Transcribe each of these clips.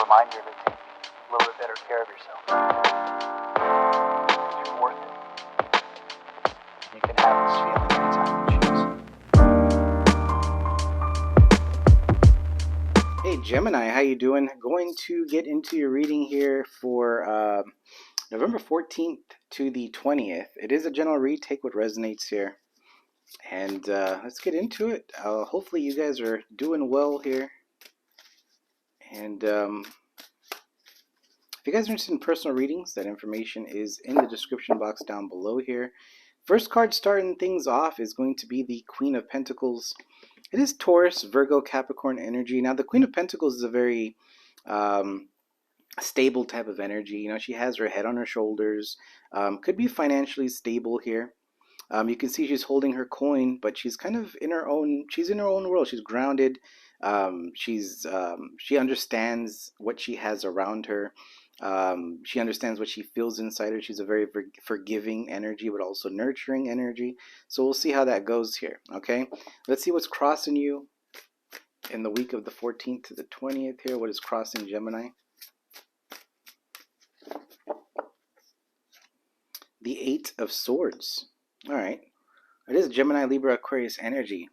reminder to take a little bit better care of yourself. You're worth it. You can have this feeling anytime you choose. Hey Gemini, how you doing? Going to get into your reading here for November 14th to the 20th. It is a general read. Take what resonates here. And let's get into it. Hopefully you guys are doing well here. And if you guys are interested in personal readings, that information is in the description box down below here. First card starting things off is going to be the Queen of Pentacles. It is Taurus, Virgo, Capricorn energy. Now the Queen of Pentacles is a very stable type of energy. You know, she has her head on her shoulders. Could be financially stable here. You can see she's holding her coin, but she's kind of in her own. She's in her own world. She's grounded. She understands what she has around her. She understands what she feels inside her. She's a very forgiving energy, but also nurturing energy. So we'll see how that goes here. Okay, let's see what's crossing you in the week of the 14th to the 20th here. What is crossing Gemini? The Eight of Swords. All right. It is Gemini, Libra, Aquarius energy.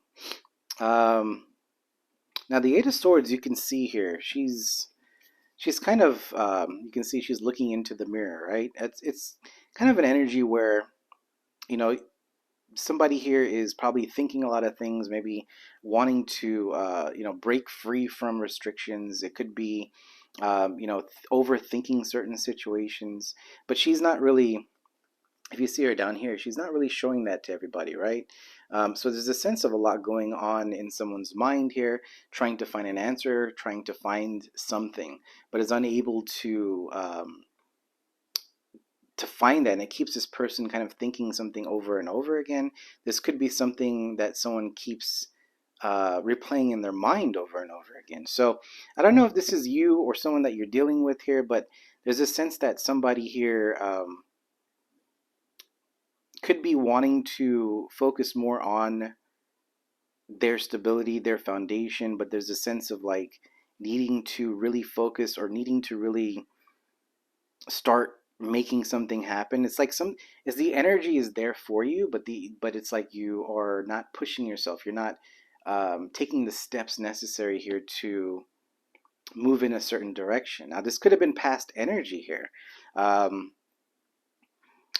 Now the Eight of Swords, you can see here, she's kind of, you can see she's looking into the mirror, right? It's kind of an energy where, you know, somebody here is probably thinking a lot of things, maybe wanting to, you know, break free from restrictions. It could be, you know, overthinking certain situations, but she's not really, if you see her down here, she's not really showing that to everybody, right? So there's a sense of a lot going on in someone's mind here, trying to find an answer, trying to find something, but is unable to find that, and it keeps this person kind of thinking something over and over again. This could be something that someone keeps replaying in their mind over and over again. So I don't know if this is you or someone that you're dealing with here, but there's a sense that somebody here could be wanting to focus more on their stability, their foundation, but there's a sense of like needing to really focus or needing to really start making something happen. It's like the energy is there for you, but it's like you are not pushing yourself. You're not taking the steps necessary here to move in a certain direction. Now this could have been past energy here.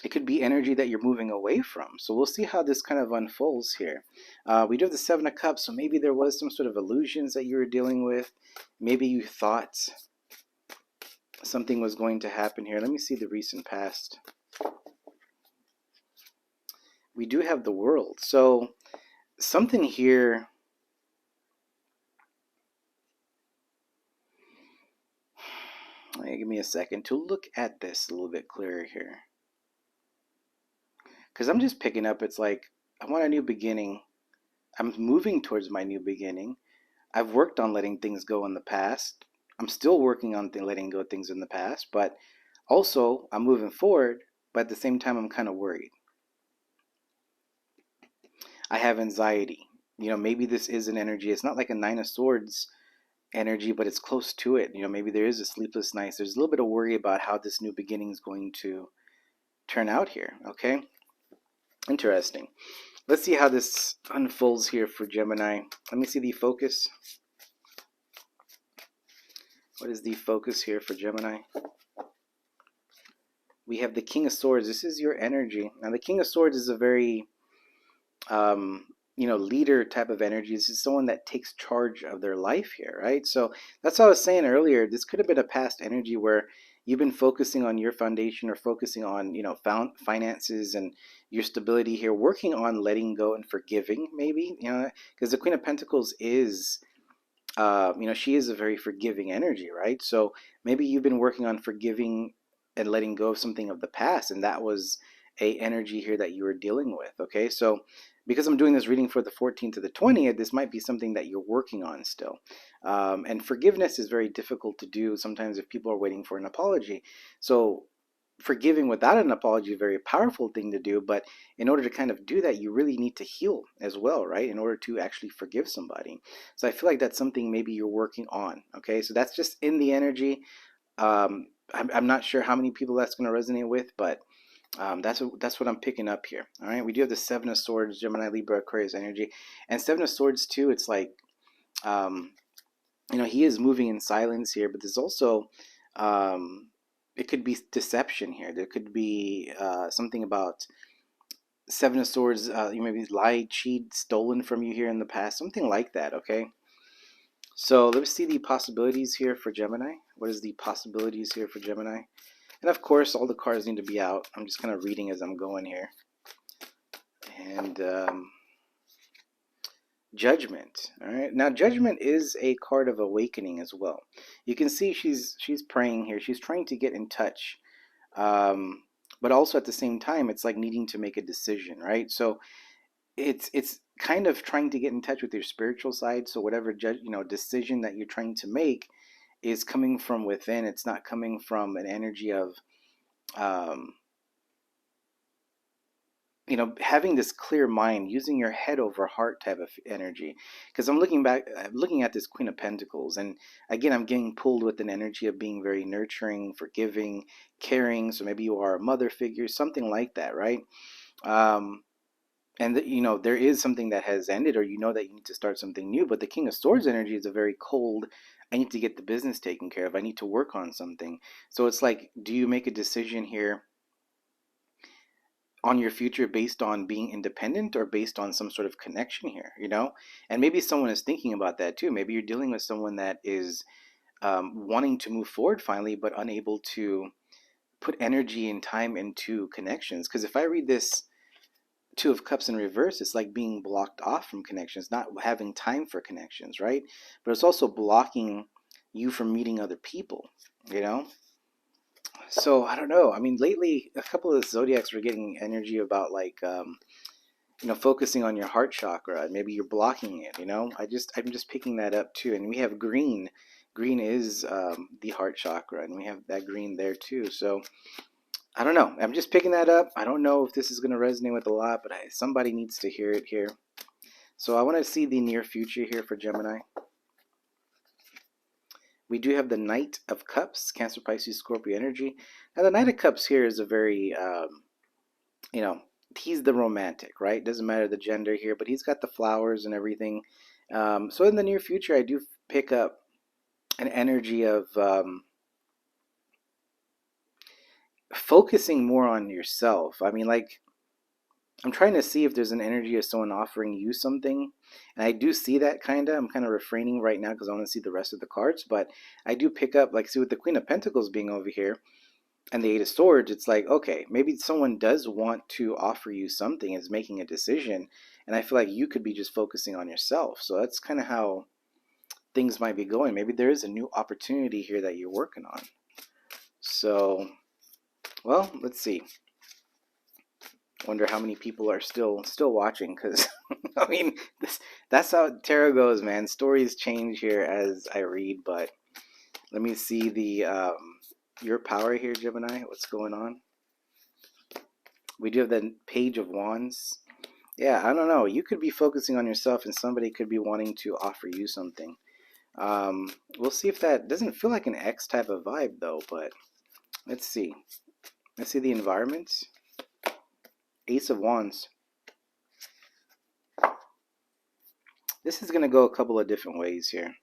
It could be energy that you're moving away from. So we'll see how this kind of unfolds here. We do have the Seven of Cups, so maybe there was some sort of illusions that you were dealing with. Maybe you thought something was going to happen here. Let me see the recent past. We do have the World. So something here. Give me a second to look at this a little bit clearer here. Because I'm just picking up, it's like, I want a new beginning. I'm moving towards my new beginning. I've worked on letting things go in the past. I'm still working on letting go of things in the past, but also I'm moving forward, but at the same time, I'm kind of worried. I have anxiety. You know, maybe this is an energy. It's not like a Nine of Swords energy, but it's close to it. You know, maybe there is a sleepless night. There's a little bit of worry about how this new beginning is going to turn out here, okay? Interesting. Let's see how this unfolds here for Gemini. Let me see the focus. What is the focus here for Gemini? We have the King of Swords. This is your energy. Now, the King of Swords is a very, you know, leader type of energy. This is someone that takes charge of their life here, right? So that's what I was saying earlier. This could have been a past energy where you've been focusing on your foundation or focusing on, you know, finances and your stability here, working on letting go and forgiving, maybe, you know, because the Queen of Pentacles is, you know, she is a very forgiving energy, right? So maybe you've been working on forgiving and letting go of something of the past, and that was a energy here that you were dealing with, okay? So because I'm doing this reading for the 14th to the 20th, this might be something that you're working on still. And forgiveness is very difficult to do sometimes if people are waiting for an apology. So forgiving without an apology is a very powerful thing to do, but in order to kind of do that, you really need to heal as well, right? In order to actually forgive somebody. So I feel like that's something maybe you're working on. Okay, so that's just in the energy. I'm not sure how many people that's going to resonate with, but that's what I'm picking up here. All right, we do have the Seven of Swords, Gemini, Libra, Aquarius energy, and Seven of Swords too. It's like, um, he is moving in silence here, but there's also, um, it could be deception here. There could be something about Seven of Swords. You maybe lied, cheated, stolen from you here in the past, something like that. Okay. So let's see the possibilities here for Gemini. What is the possibilities here for Gemini? And of course, all the cards need to be out. I'm just kind of reading as I'm going here. And Judgment. All right. Now, Judgment is a card of awakening as well. You can see she's praying here. She's trying to get in touch, but also at the same time, it's like needing to make a decision, right? So it's kind of trying to get in touch with your spiritual side. So whatever decision that you're trying to make is coming from within. It's not coming from an energy of um, having this clear mind, using your head over heart type of energy. Because I'm looking at this Queen of Pentacles, and again, I'm getting pulled with an energy of being very nurturing, forgiving, caring. So maybe you are a mother figure, something like that, right? And there is something that has ended, or that you need to start something new. But the King of Swords energy is a very cold, I need to get the business taken care of, I need to work on something. So it's like, do you make a decision here on your future based on being independent, or based on some sort of connection here? And maybe someone is thinking about that too. Maybe you're dealing with someone that is wanting to move forward finally, but unable to put energy and time into connections. Because if I read this Two of Cups in reverse, it's like being blocked off from connections, not having time for connections, right? But it's also blocking you from meeting other people, you know? So I don't know. I mean, lately, a couple of the zodiacs were getting energy about like, focusing on your heart chakra, and maybe you're blocking it. I'm just picking that up too. And we have green. Green is the heart chakra, and we have that green there too. So I don't know. I'm just picking that up. I don't know if this is going to resonate with a lot, but somebody needs to hear it here. So I want to see the near future here for Gemini. We do have the Knight of Cups, Cancer, Pisces, Scorpio energy. Now, the Knight of Cups here is a very, he's the romantic, right? Doesn't matter the gender here, but he's got the flowers and everything. So in the near future, I do pick up an energy of focusing more on yourself. I mean, like, I'm trying to see if there's an energy of someone offering you something. And I do see that kind of. I'm kind of refraining right now because I want to see the rest of the cards. But I do pick up, like, see, with the Queen of Pentacles being over here and the Eight of Swords, it's like, okay, maybe someone does want to offer you something, is making a decision. And I feel like you could be just focusing on yourself. So that's kind of how things might be going. Maybe there is a new opportunity here that you're working on. So, well, let's see. Wonder how many people are still watching, because I mean, that's how tarot goes, man. Stories change here as I read. But let me see the your power here, Gemini. What's going on? We do have the Page of Wands. Yeah, I don't know. You could be focusing on yourself, and somebody could be wanting to offer you something. We'll see if that doesn't feel like an X type of vibe though. But let's see. Let's see the environment. Ace of Wands. This is going to go a couple of different ways here.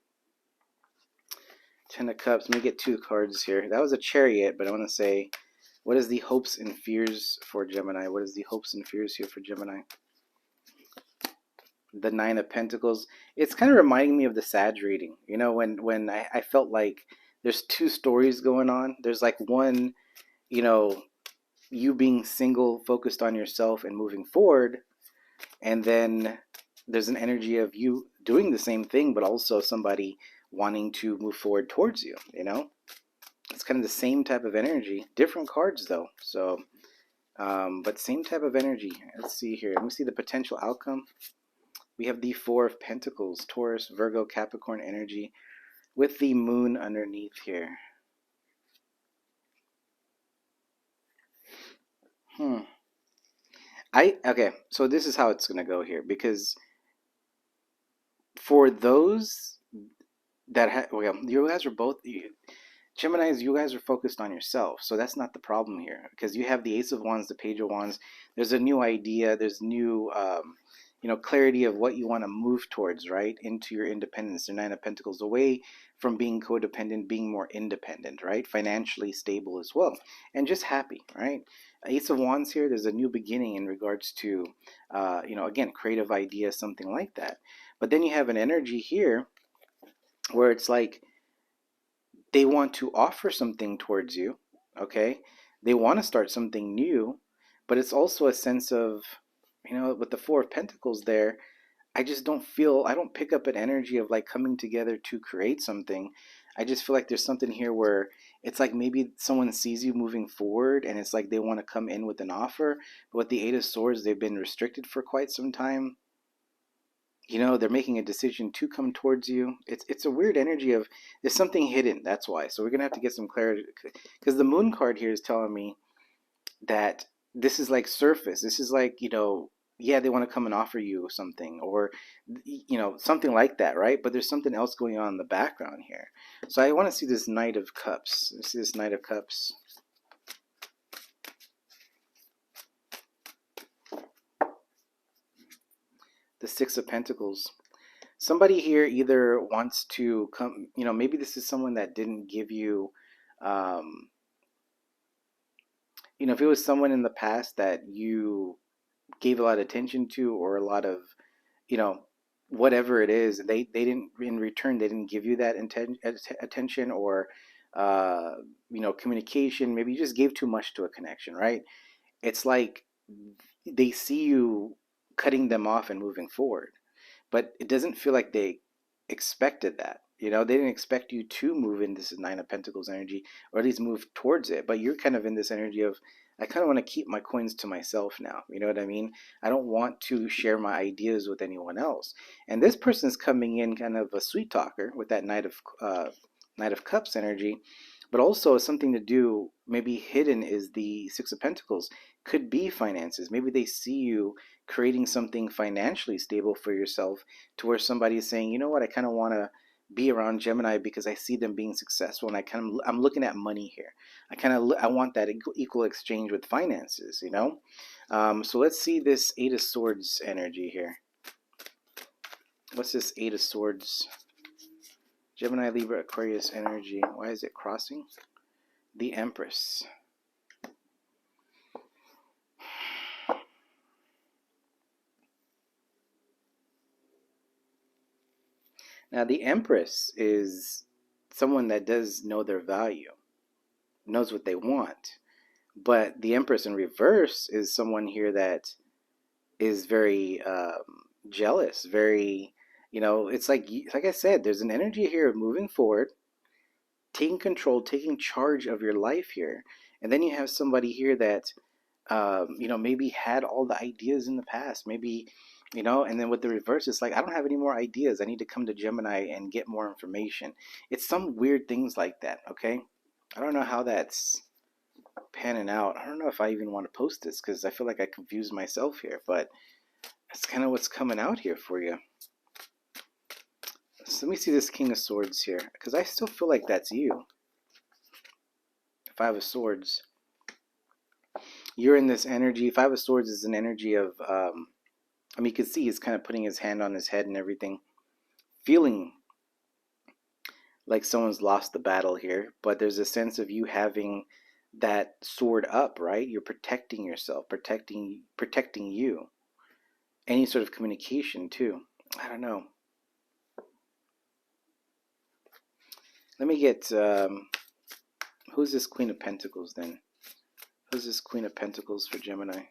Ten of Cups. Let me get two cards here. That was a Chariot, but I want to say, what is the hopes and fears for Gemini? What is the hopes and fears here for Gemini? The Nine of Pentacles. It's kind of reminding me of the Sag reading. When I felt like there's two stories going on. There's like one, you being single, focused on yourself and moving forward. And then there's an energy of you doing the same thing, but also somebody wanting to move forward towards you. It's kind of the same type of energy. Different cards though. So, but same type of energy. Let's see here. Let me see the potential outcome. We have the Four of Pentacles, Taurus, Virgo, Capricorn energy with the moon underneath here. Hmm. Okay, so this is how it's gonna go here, because for those that well, you guys are both Geminis, you guys are focused on yourself, so that's not the problem here. Because you have the Ace of Wands, the Page of Wands. There's a new idea. There's new, clarity of what you want to move towards, right? Into your independence. The Nine of Pentacles, away from being codependent, being more independent, right? Financially stable as well, and just happy, right? Ace of Wands here. There's a new beginning in regards to, again, creative ideas, something like that. But then you have an energy here where it's like they want to offer something towards you, okay? They want to start something new, but it's also a sense of, with the Four of Pentacles there, I don't pick up an energy of like coming together to create something. I just feel like there's something here where it's like maybe someone sees you moving forward and it's like they want to come in with an offer. But with the Eight of Swords, they've been restricted for quite some time. They're making a decision to come towards you. It's a weird energy of there's something hidden. That's why. So we're gonna have to get some clarity, because the Moon card here is telling me that this is like surface. This is like, yeah, they want to come and offer you something, or something like that, right? But there's something else going on in the background here. So I want to see this Knight of Cups. Let's see this Knight of Cups. The Six of Pentacles. Somebody here either wants to come, maybe this is someone that didn't give you, um, if it was someone in the past that you gave a lot of attention to, or a lot of, you know, whatever it is, they didn't, in return, they didn't give you that attention, or, communication. Maybe you just gave too much to a connection, right? It's like they see you cutting them off and moving forward, but it doesn't feel like they expected that. They didn't expect you to move in this Nine of Pentacles energy, or at least move towards it. But you're kind of in this energy of, I kind of want to keep my coins to myself now. You know what I mean? I don't want to share my ideas with anyone else. And this person's coming in kind of a sweet talker with that Knight of Cups energy, but also something to do, maybe hidden, is the Six of Pentacles. Could be finances. Maybe they see you creating something financially stable for yourself, to where somebody is saying, you know what, I kind of want to be around Gemini because I see them being successful, and I'm looking at money here. I want that equal exchange with finances. So let's see this Eight of Swords energy here. What's this Eight of Swords? Gemini, Libra, Aquarius energy. Why is it crossing? The Empress. Now, the Empress is someone that does know their value, knows what they want. But the Empress in reverse is someone here that is very jealous, very, it's like I said, there's an energy here of moving forward, taking control, taking charge of your life here. And then you have somebody here that, maybe had all the ideas in the past, maybe, and then with the reverse, it's like, I don't have any more ideas. I need to come to Gemini and get more information. It's some weird things like that, okay? I don't know how that's panning out. I don't know if I even want to post this, because I feel like I confused myself here, but that's kind of what's coming out here for you. So let me see this King of Swords here, because I still feel like that's you. Five of Swords. You're in this energy. Five of Swords is an energy of, you can see he's kind of putting his hand on his head and everything, feeling like someone's lost the battle here, but there's a sense of you having that sword up, right? You're protecting yourself, protecting you. Any sort of communication too. I don't know. Let me get, who's this Queen of Pentacles then? Who's this Queen of Pentacles for Gemini?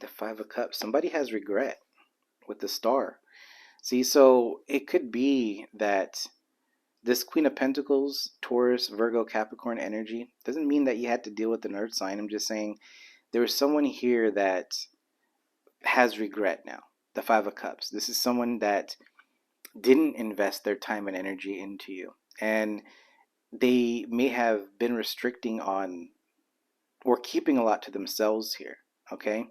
The Five of Cups. Somebody has regret with the Star. See, so it could be that this Queen of Pentacles, Taurus, Virgo, Capricorn energy, doesn't mean that you had to deal with an earth sign. I'm just saying there was someone here that has regret now. The Five of Cups. This is someone that didn't invest their time and energy into you. And they may have been restricting on or keeping a lot to themselves here. Okay.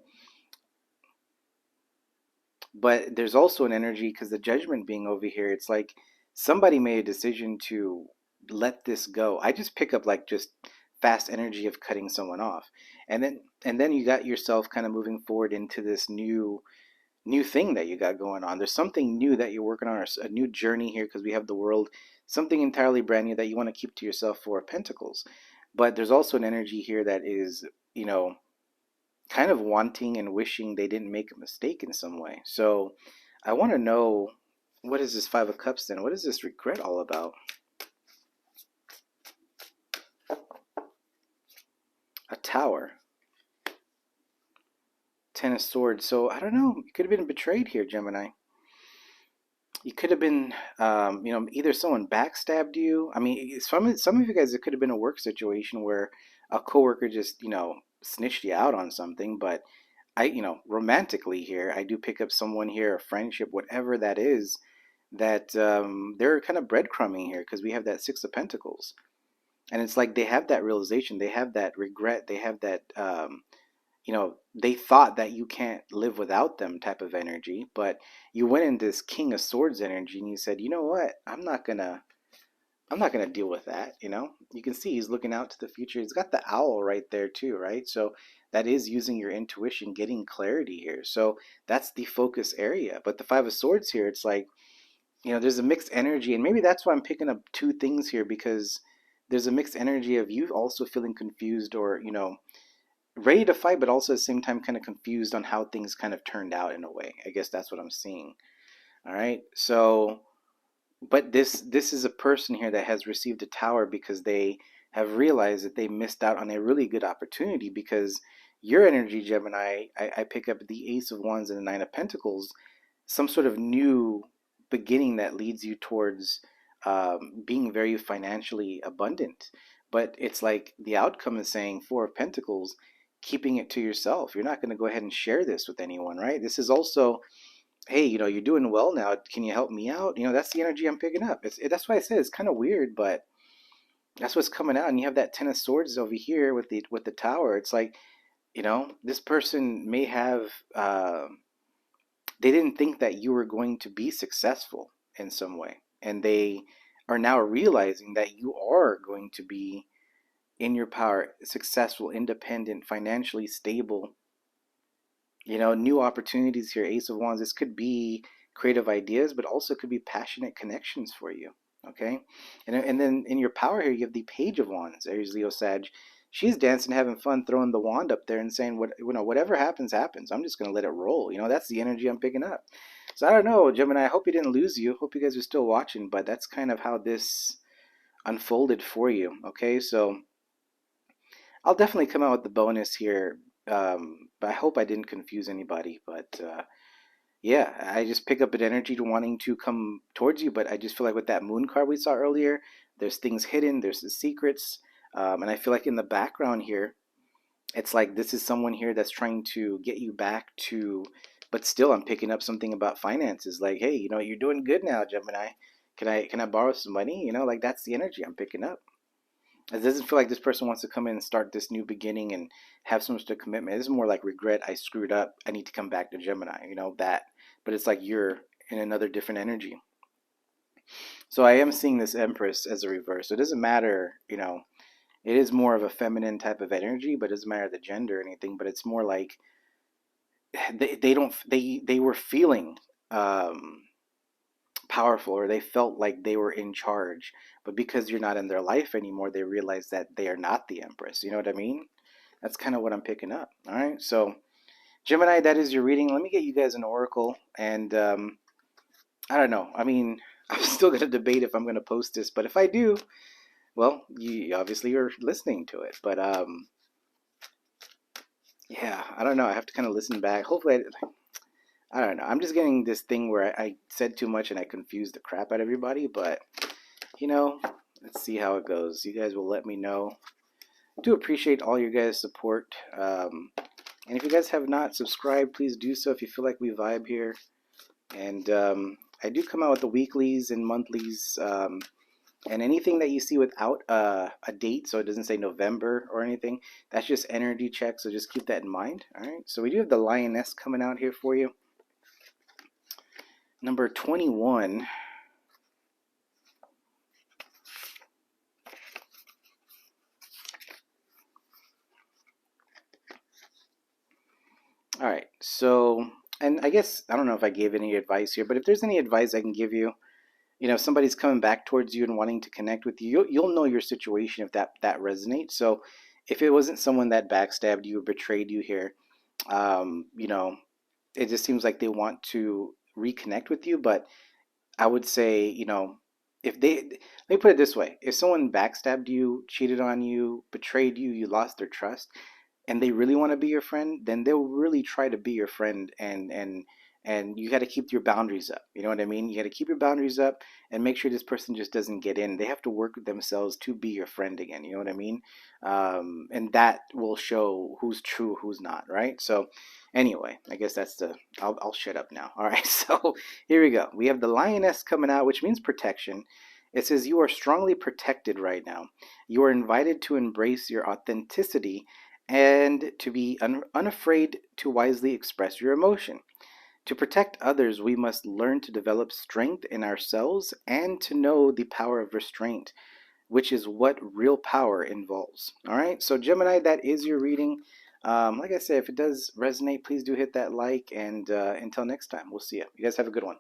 But there's also an energy because the judgment being over here, it's like somebody made a decision to let this go. I just pick up like just fast energy of cutting someone off. And then you got yourself kind of moving forward into this new thing that you got going on. There's something new that you're working on, or a new journey here because we have the world, something entirely brand new that you want to keep to yourself, for Pentacles. But there's also an energy here that is, you know, kind of wanting and wishing they didn't make a mistake in some way. So I want to know, what is this Five of Cups then? What is this regret all about? A Tower. Ten of Swords. So I don't know. You could have been betrayed here, Gemini. You could have been, you know, either someone backstabbed you. I mean, some of you guys, it could have been a work situation where a coworker just, you know, snitched you out on something. But you know, romantically here, I do pick up someone here, a friendship, whatever that is, that they're kind of breadcrumbing here because we have that Six of Pentacles. And it's like they have that realization, they have that regret, they have that, you know, they thought that you can't live without them type of energy. But you went in this King of Swords energy and you said, you know what, I'm not gonna deal with that. You know, you can see he's looking out to the future. He's got the owl right there too, right? So that is using your intuition, getting clarity here. So that's the focus area. But the Five of Swords here, it's like, you know, there's a mixed energy, and maybe that's why I'm picking up two things here, because there's a mixed energy of you also feeling confused, or, you know, ready to fight, but also at the same time kind of confused on how things kind of turned out in a way. I guess that's what I'm seeing. All right. So but this is a person here that has received a tower because they have realized that they missed out on a really good opportunity. Because your energy, Gemini, I pick up the Ace of Wands and the Nine of Pentacles, some sort of new beginning that leads you towards being very financially abundant. But it's like the outcome is saying Four of Pentacles, keeping it to yourself. You're not going to go ahead and share this with anyone, right? This is also, hey, you know, you're doing well now. Can you help me out? You know, that's the energy I'm picking up. That's why I said it's kind of weird, but that's what's coming out. And you have that Ten of Swords over here with the Tower. It's like, you know, this person may have, they didn't think that you were going to be successful in some way, and they are now realizing that you are going to be in your power, successful, independent, financially stable. You know, new opportunities here. Ace of Wands. This could be creative ideas, but also could be passionate connections for you. Okay, and then in your power here, you have the Page of Wands. Aries, Leo, Sag. She's dancing, having fun, throwing the wand up there and saying, "What, you know, whatever happens, happens. I'm just gonna let it roll." You know, that's the energy I'm picking up. So I don't know, Gemini. I hope you didn't lose you. Hope you guys are still watching. But that's kind of how this unfolded for you. Okay, so I'll definitely come out with the bonus here. But I hope I didn't confuse anybody. But yeah, I just pick up an energy to wanting to come towards you, but I just feel like with that moon card we saw earlier, there's things hidden, there's the secrets, and I feel like in the background here, it's like this is someone here that's trying to get you back to, but still I'm picking up something about finances, like, hey, you know, you're doing good now, Gemini. Can I borrow some money? You know, like that's the energy I'm picking up. It doesn't feel like this person wants to come in and start this new beginning and have so much of commitment. It's more like regret. I screwed up. I need to come back to Gemini. You know that. But it's like you're in another different energy. So I am seeing this Empress as a reverse. So it doesn't matter. You know, it is more of a feminine type of energy, but it doesn't matter the gender or anything. But it's more like they don't they were feeling um, powerful, or they felt like they were in charge, but because you're not in their life anymore, they realize that they are not the Empress. You know what I mean? That's kind of what I'm picking up. All right, so Gemini, that is your reading. Let me get you guys an oracle. And I don't know, I mean, I'm still going to debate if I'm going to post this, but if I do, well, you obviously are listening to it. But yeah, I don't know, I have to kind of listen back. Hopefully I don't know, I'm just getting this thing where I said too much and I confused the crap out of everybody. But you know, let's see how it goes. You guys will let me know. I do appreciate all your guys' support. And if you guys have not subscribed, please do so if you feel like we vibe here. And I do come out with the weeklies and monthlies And anything that you see without a date, so it doesn't say November or anything, that's just energy check. So just keep that in mind. All right. So we do have the Lioness coming out here for you. Number 21. All right. So, and I guess, I don't know if I gave any advice here, but if there's any advice I can give you, if somebody's coming back towards you and wanting to connect with you, you'll know your situation if that resonates. So if it wasn't someone that backstabbed you or betrayed you here, um, you know, it just seems like they want to reconnect with you. But I would say, if let me put it this way: if someone backstabbed you, cheated on you, betrayed you, you lost their trust, and they really want to be your friend, then they'll really try to be your friend, and you got to keep your boundaries up. You know what I mean? You got to keep your boundaries up and make sure this person just doesn't get in. They have to work with themselves to be your friend again. You know what I mean? And that will show who's true, who's not, right? So, anyway, I guess that's the. I'll shut up now. All right. So here we go. We have the Lioness coming out, which means protection. It says you are strongly protected right now. You are invited to embrace your authenticity and to be unafraid to wisely express your emotion. To protect others, we must learn to develop strength in ourselves and to know the power of restraint, which is what real power involves. All right, so Gemini, that is your reading. Like I said, if it does resonate, please do hit that like, and until next time, we'll see you. You guys have a good one.